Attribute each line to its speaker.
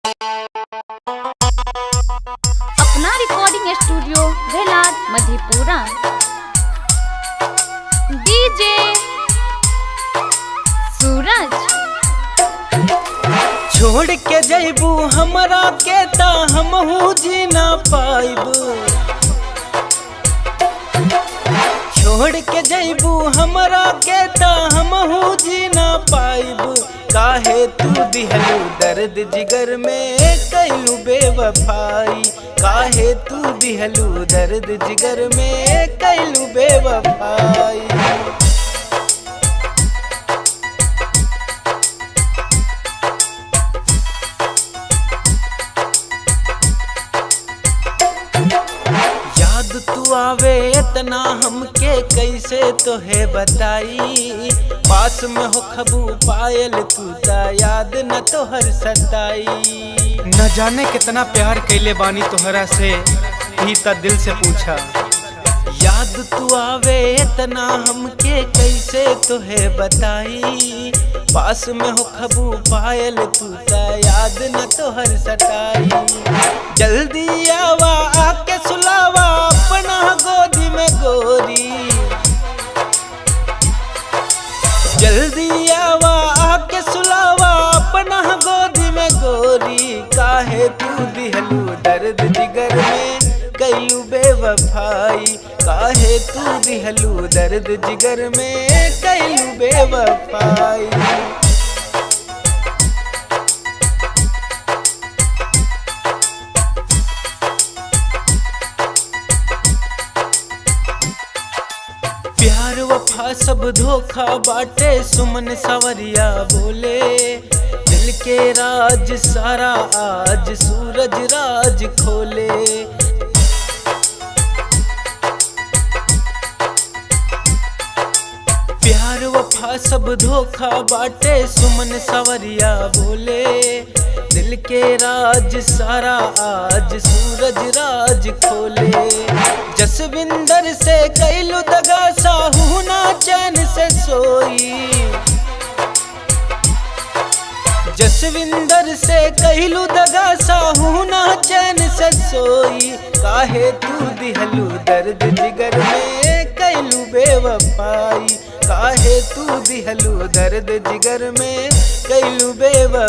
Speaker 1: अपना recording studio भेलाद Madhepura. DJ सूरज।
Speaker 2: छोड़ के जैबू हमरा के ता हमहू जी ना पाइब। छोड़ के जैबू हमरा के ता हमहू जी ना पाइब। काहे तू दिहलू दर्द जिगर में कैलू बेवफाई। काहे तू दिहलू दर्द जिगर में कैलू बेवफाई। तू आवे इतना हमके कैसे तोहे बताई। पास में हो खबू पायल तू ता याद न तोहर सताई।
Speaker 3: न जाने कितना प्यार कैले बानी तोहरा से ही ता दिल से पूछा।
Speaker 2: याद तू आवे इतना हमके कैसे तोहे बताई। पास में हो खबू पायल तू ता याद न तोहर सताई। जल्दी आवा आके सुलावा अपना गोदी में गोरी। जल्दी आवा आके सुलावा अपना गोदी में गोरी। काहे तू दिहलू दर्द जिगर में कैलू बेवफाई। काहे तू दिहलू दर्द जिगर में कैलू बेवफाई। प्यार वफा सब धोखा बाटे सुमन सवरिया बोले। दिल के राज सारा आज सूरज राज खोले। प्यार वफा सब धोखा बाटे सुमन सवरिया बोले। दिल के राज सारा आज सूरज राज खोले। जसविंदर से कैलू दगा साहू ना चैन से सोई। जसविंदर से कैलू दगा साहू ना चैन से सोई। काहे तू दिहलू दर्द जिगर में कैलू बेवफाई। काहे तू दिहलू दर्द जिगर में कैलू बेवफाई।